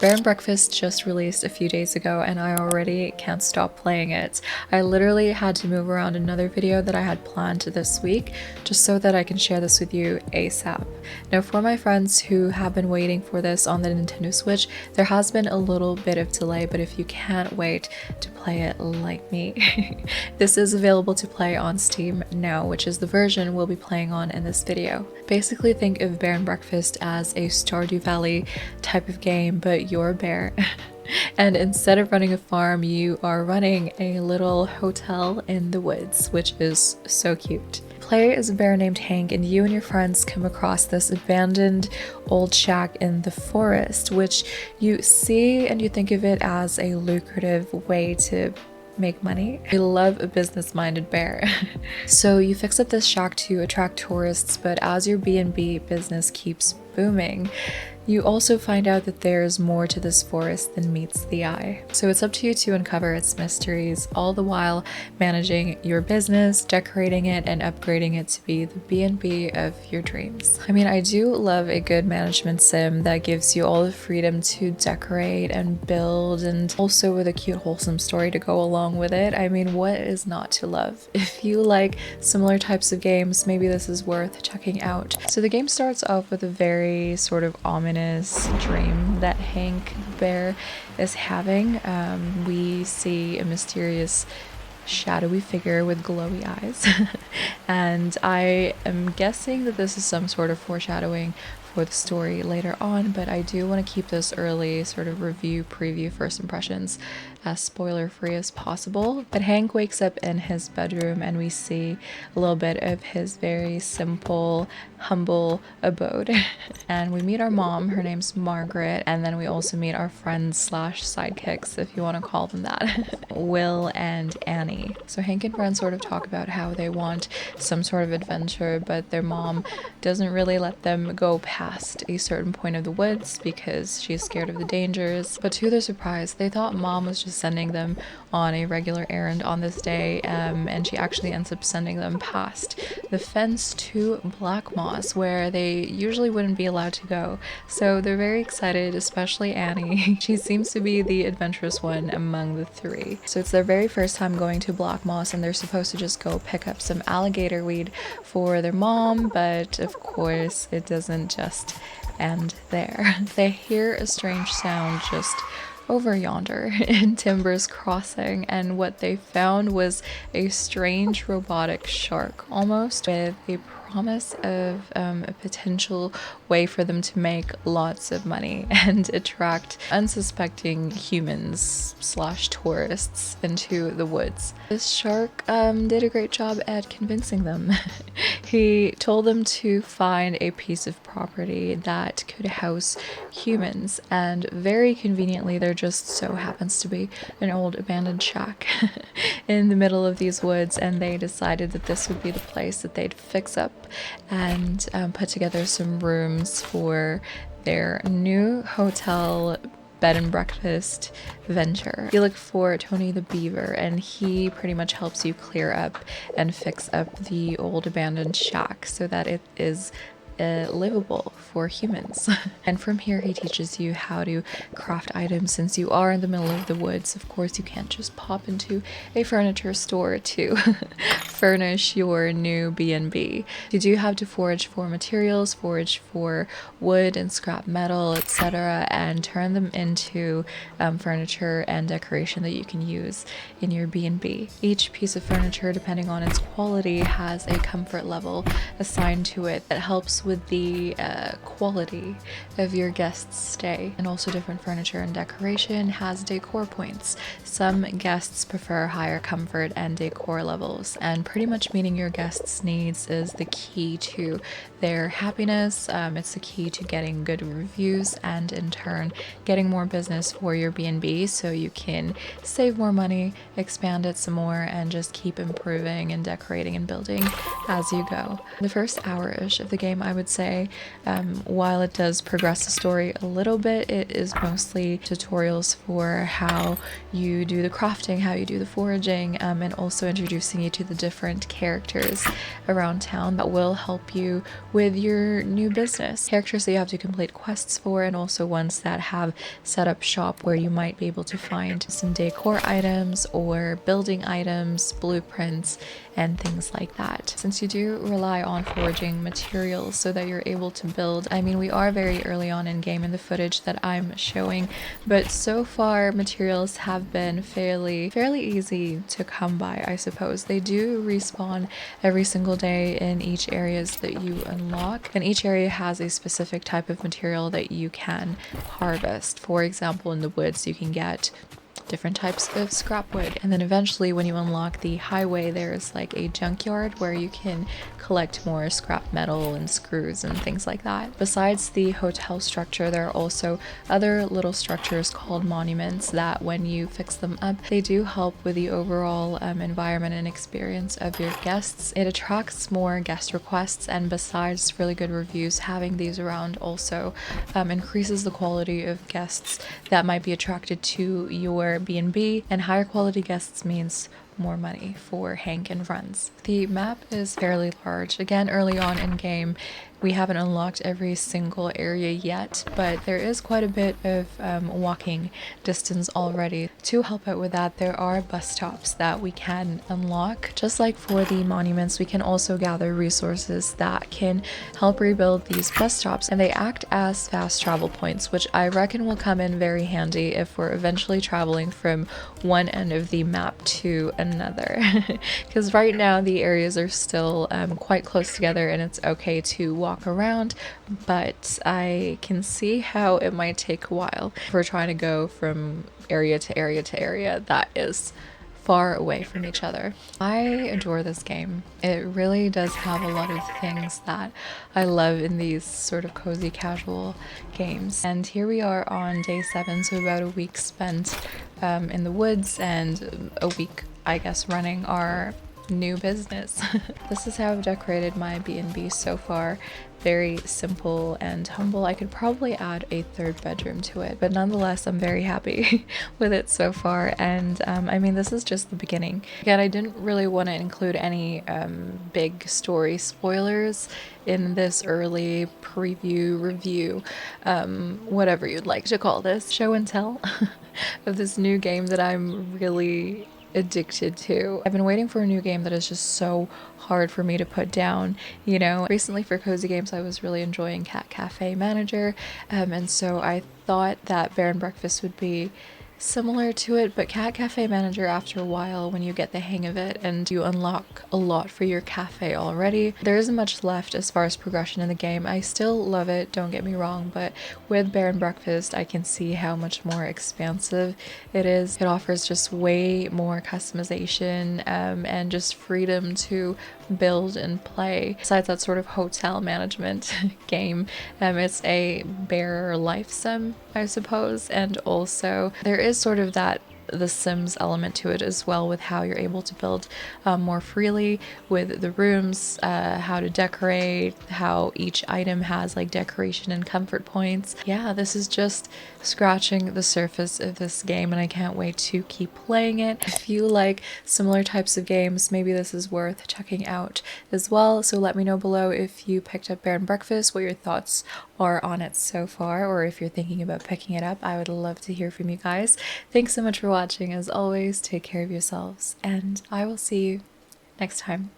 Bear and Breakfast just released a few days ago and I already can't stop playing it. I literally had to move around another video that I had planned this week just so that I can share this with you ASAP. Now for my friends who have been waiting for this on the Nintendo Switch, there has been a little bit of delay, but if you can't wait to play it like me, this is available to play on Steam now, which is the version we'll be playing on in this video. Basically think of Bear and Breakfast as a Stardew Valley type of game, but you're a bear. And instead of running a farm, you are running a little hotel in the woods, which is so cute. Play as a bear named Hank, and you and your friends come across this abandoned old shack in the forest, which you see and you think of it as a lucrative way to make money. I love a business-minded bear. So you fix up this shack to attract tourists, but as your B&B business keeps booming, you also find out that there's more to this forest than meets the eye. So it's up to you to uncover its mysteries, all the while managing your business, decorating it, and upgrading it to be the B&B of your dreams. I mean, I do love a good management sim that gives you all the freedom to decorate and build, and also with a cute, wholesome story to go along with it. I mean, what is not to love? If you like similar types of games, maybe this is worth checking out. So the game starts off with a very sort of ominous dream that Hank Bear is having. We see a mysterious shadowy figure with glowy eyes and I am guessing that this is some sort of foreshadowing for the story later on, but I do want to keep this early sort of review, preview, first impressions as spoiler free as possible. But Hank wakes up in his bedroom and we see a little bit of his very simple, humble abode. And we meet our mom, her name's Margaret, and then we also meet our friends slash sidekicks, if you want to call them that, Will and Annie. So Hank and friends sort of talk about how they want some sort of adventure, but their mom doesn't really let them go past a certain point of the woods because she's scared of the dangers. But to their surprise, they thought mom was just sending them on a regular errand on this day, and she actually ends up sending them past the fence to Black Moss, where they usually wouldn't be allowed to go. So they're very excited, especially Annie. She seems to be the adventurous one among the three. So it's their very first time going to Black Moss, and they're supposed to just go pick up some alligator weed for their mom, but of course it doesn't just end there. They hear a strange sound just over yonder in Timber's Crossing, and what they found was a strange robotic shark, almost with a promise of a potential way for them to make lots of money and attract unsuspecting humans slash tourists into the woods. This shark did a great job at convincing them. He told them to find a piece of property that could house humans, and very conveniently there just so happens to be an old abandoned shack in the middle of these woods, and they decided that this would be the place that they'd fix up and put together some rooms for their new hotel bed and breakfast venture. You look for Tony the Beaver, and he pretty much helps you clear up and fix up the old abandoned shack so that it is livable for humans. And from here he teaches you how to craft items. Since you are in the middle of the woods, of course you can't just pop into a furniture store to furnish your new B&B. You do have to forage for materials, forage for wood and scrap metal, etc., and turn them into furniture and decoration that you can use in your B&B. Each piece of furniture, depending on its quality, has a comfort level assigned to it that helps with the quality of your guest's stay. And also different furniture and decoration has decor points. Some guests prefer higher comfort and decor levels, and pretty much meeting your guests' needs is the key to their happiness. It's the key to getting good reviews and in turn getting more business for your B&B so you can save more money, expand it some more, and just keep improving and decorating and building as you go. The first hour-ish of the game I would say. While it does progress the story a little bit, it is mostly tutorials for how you do the crafting, how you do the foraging, and also introducing you to the different characters around town that will help you with your new business. Characters that you have to complete quests for, and also ones that have set up shop where you might be able to find some decor items or building items, blueprints, and things like that. Since you do rely on foraging materials so that you're able to build, I mean, we are very early on in game in the footage that I'm showing, but so far materials have been fairly easy to come by, I suppose. They do respawn every single day in each areas that you unlock, and each area has a specific type of material that you can harvest. For example, in the woods you can get different types of scrap wood, and then eventually when you unlock the highway there's like a junkyard where you can collect more scrap metal and screws and things like that. Besides the hotel structure, there are also other little structures called monuments that when you fix them up, they do help with the overall environment and experience of your guests. It attracts more guest requests, and besides really good reviews, having these around also increases the quality of guests that might be attracted to your B&B, and higher quality guests means more money for Hank and friends. The map is fairly large. Again, early on in game, we haven't unlocked every single area yet, but there is quite a bit of walking distance already. To help out with that, there are bus stops that we can unlock. Just like for the monuments, we can also gather resources that can help rebuild these bus stops, and they act as fast travel points, which I reckon will come in very handy if we're eventually traveling from one end of the map to another. Because right now the areas are still quite close together and it's okay to walk around, but I can see how it might take a while if we're trying to go from area to area to area that is far away from each other. I adore this game. It really does have a lot of things that I love in these sort of cozy casual games. And here we are on day 7, so about a week spent in the woods and a week, I guess, running our new business. This is how I've decorated my B&B so far. Very simple and humble. I could probably add a 3rd bedroom to it, but nonetheless I'm very happy with it so far. And I mean, this is just the beginning. Again, I didn't really want to include any big story spoilers in this early preview review, whatever you'd like to call this, show and tell of this new game that I'm really addicted to. I've been waiting for a new game that is just so hard for me to put down, you know. Recently for cozy games I was really enjoying Cat Cafe Manager, and so I thought that Bear and Breakfast would be similar to it, but Cat Cafe Manager, after a while, when you get the hang of it and you unlock a lot for your cafe already, there isn't much left as far as progression in the game. I still love it, don't get me wrong, but with Bear and Breakfast I can see how much more expansive it is. It offers just way more customization and just freedom to build and play. Besides that sort of hotel management game, it's a bear life sim, I suppose, and also there is sort of that the Sims element to it as well, with how you're able to build more freely with the rooms, how to decorate, how each item has like decoration and comfort points. Yeah, this is just scratching the surface of this game and I can't wait to keep playing it. If you like similar types of games, maybe this is worth checking out as well. So let me know below if you picked up Bear and Breakfast, what your thoughts are on it so far, or if you're thinking about picking it up. I would love to hear from you guys. Thanks so much for watching. As always, take care of yourselves and I will see you next time.